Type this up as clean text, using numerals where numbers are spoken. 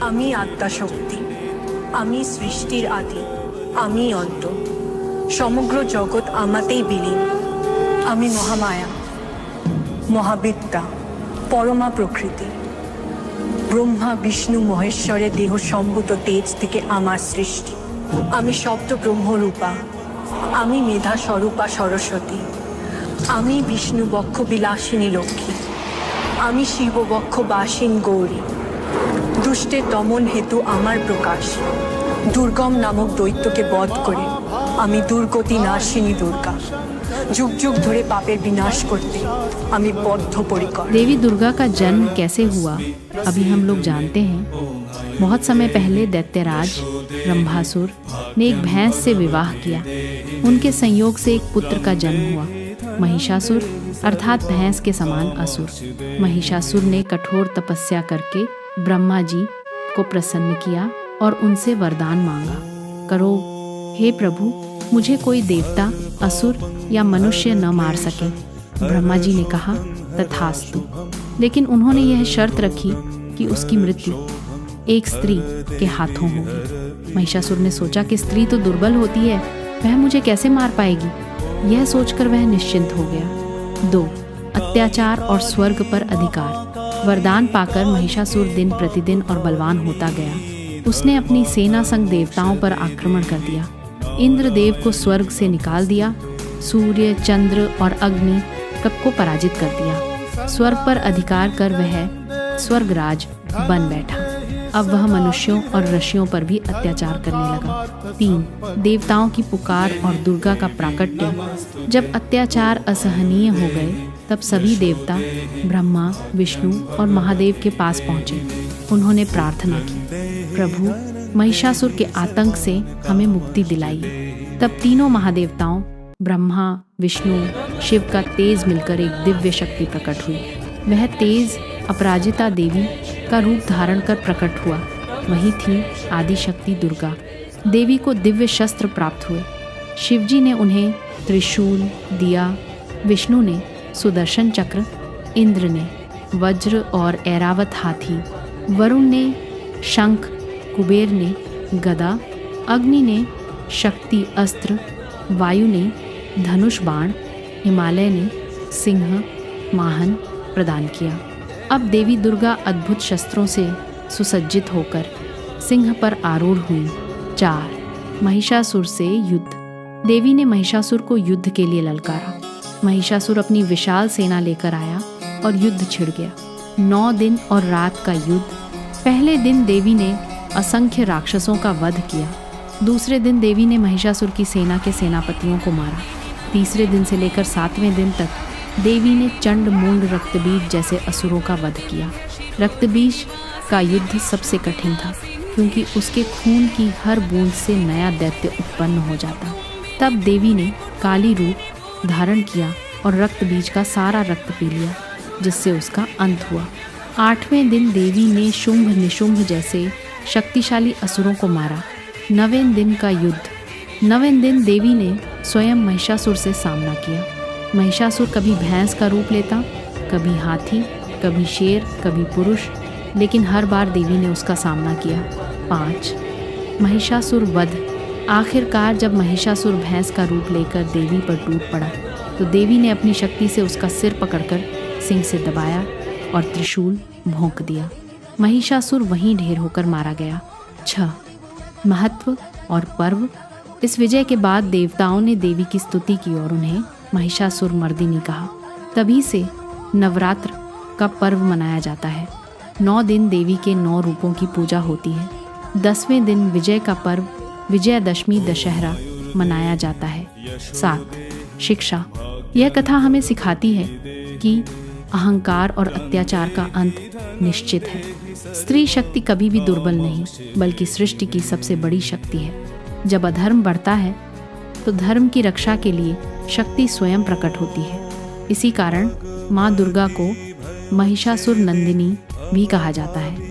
আমি আত্মা শক্তি, আমি সৃষ্টির আদি, আমি অন্ত, সমগ্র জগৎ আমাতেই বিলীন। আমি মহামায়া, মহাবিদ্যা, পরমা প্রকৃতি। ব্রহ্মা বিষ্ণু মহেশ্বরের দেহ সম্ভূত তেজ থেকে আমার সৃষ্টি। আমি শব্দ ব্রহ্মরূপা, আমি মেধা স্বরূপা সরস্বতী, আমি বিষ্ণু বক্ষ বিলাসিনী লক্ষ্মী, আমি শিব বক্ষ বাসিন গৌরী। দুষ্টের দমন হেতু আমার প্রকাশ, দুর্গম নামক দৈত্যকে বধ করে আমি দুর্গতি নাশিনী দুর্গা। যুগ যুগ धरे पापेर विनाश करते আমি বদ্ধপরিকর। देवी दुर्गा का जन्म कैसे हुआ अभी हम लोग जानते हैं। बहुत समय पहले दैत्यराज रंभासुर ने एक भैंस से विवाह किया। उनके संयोग से एक पुत्र का जन्म हुआ, महिषासुर अर्थात भैंस के समान असुर। महिषासुर ने कठोर तपस्या करके ब्रह्मा जी को प्रसन्न किया और उनसे वरदान मांगा, करो हे प्रभु, मुझे कोई देवता, असुर या मनुष्य न मार सके। ब्रह्मा जी ने कहा तथास्तु, लेकिन उन्होंने यह शर्त रखी कि उसकी मृत्यु एक स्त्री के हाथों होगी। महिषासुर ने सोचा कि स्त्री तो दुर्बल होती है, वह मुझे कैसे मार पाएगी। यह सोचकर वह निश्चिंत हो गया। 2. अत्याचार और स्वर्ग पर अधिकार। वरदान पाकर महिषासुर दिन प्रतिदिन और बलवान होता गया। उसने अपनी सेना संग देवताओं पर आक्रमण कर दिया। इंद्रदेव को स्वर्ग से निकाल दिया। सूर्य, चंद्र और अग्नि को पराजित कर दिया। स्वर्ग पर अधिकार कर वह स्वर्गराज बन बैठा। अब वह मनुष्यों और ऋषियों पर भी अत्याचार करने लगा। 3. देवताओं की पुकार और दुर्गा का प्राकट्य। जब अत्याचार असहनीय हो गए तब सभी देवता ब्रह्मा, विष्णु और महादेव के पास पहुँचे। उन्होंने प्रार्थना की, प्रभु महिषासुर के आतंक से हमें मुक्ति दिलाइए। तब तीनों महादेवताओं ब्रह्मा, विष्णु, शिव का तेज मिलकर एक दिव्य शक्ति प्रकट हुई। वह तेज अपराजिता देवी का रूप धारण कर प्रकट हुआ। वही थी आदि शक्ति दुर्गा। देवी को दिव्य शस्त्र प्राप्त हुए। शिवजी ने उन्हें त्रिशूल दिया, विष्णु ने सुदर्शन चक्र, इंद्र ने वज्र और ऐरावत हाथी, वरुण ने शंख, कुबेर ने गदा, अग्नि ने शक्ति अस्त्र, वायु ने धनुष बाण, हिमालय ने सिंह माहन प्रदान किया। अब देवी दुर्गा अद्भुत शस्त्रों से सुसज्जित होकर सिंह पर आरूढ़ हुई। 4. महिषासुर से युद्ध। देवी ने महिषासुर को युद्ध के लिए ललकारा। महिषासुर अपनी विशाल सेना लेकर आया और युद्ध छिड़ गया। 9 दिन और रात का युद्ध। पहले दिन देवी ने असंख्य राक्षसों का वध किया। दूसरे दिन देवी ने महिषासुर की सेना के सेनापतियों को मारा। तीसरे दिन से लेकर 7वें दिन तक देवी ने चंड मूंड रक्तबीज जैसे असुरों का वध किया। रक्तबीज का युद्ध सबसे कठिन था, क्योंकि उसके खून की हर बूंद से नया दैत्य उत्पन्न हो जाता। तब देवी ने काली रूप धारण किया और रक्तबीज का सारा रक्त पी लिया, जिससे उसका अंत हुआ। 8वें दिन देवी ने शुंभ निशुंभ जैसे शक्तिशाली असुरों को मारा। 9वें दिन का युद्ध। 9वें दिन देवी ने स्वयं महिषासुर से सामना किया। महिषासुर कभी भैंस का रूप लेता, कभी हाथी, कभी शेर, कभी पुरुष, लेकिन हर बार देवी ने उसका सामना किया। 5. महिषासुर वध। आखिरकार जब महिषासुर भैंस का रूप लेकर देवी पर टूट पड़ा तो देवी ने अपनी शक्ति से उसका सिर पकड़कर सिंह से दबाया और त्रिशूल भोंक दिया। महिषासुर वहीं ढेर होकर मारा गया। 6. महत्व और पर्व। इस विजय के बाद देवताओं ने देवी की स्तुति की और उन्हें महिषासुर मर्दिनी कहा। तभी से नवरात्र का पर्व मनाया जाता है। 9 दिन देवी के 9 रूपों की पूजा होती है। 10वें दिन विजय का पर्व विजयादशमी दशहरा मनाया जाता है। 7. शिक्षा। यह कथा हमें सिखाती है कि अहंकार और अत्याचार का अंत निश्चित है। स्त्री शक्ति कभी भी दुर्बल नहीं, बल्कि सृष्टि की सबसे बड़ी शक्ति है। जब अधर्म बढ़ता है तो धर्म की रक्षा के लिए शक्ति स्वयं प्रकट होती है। इसी कारण माँ दुर्गा को महिषासुर नंदिनी भी कहा जाता है।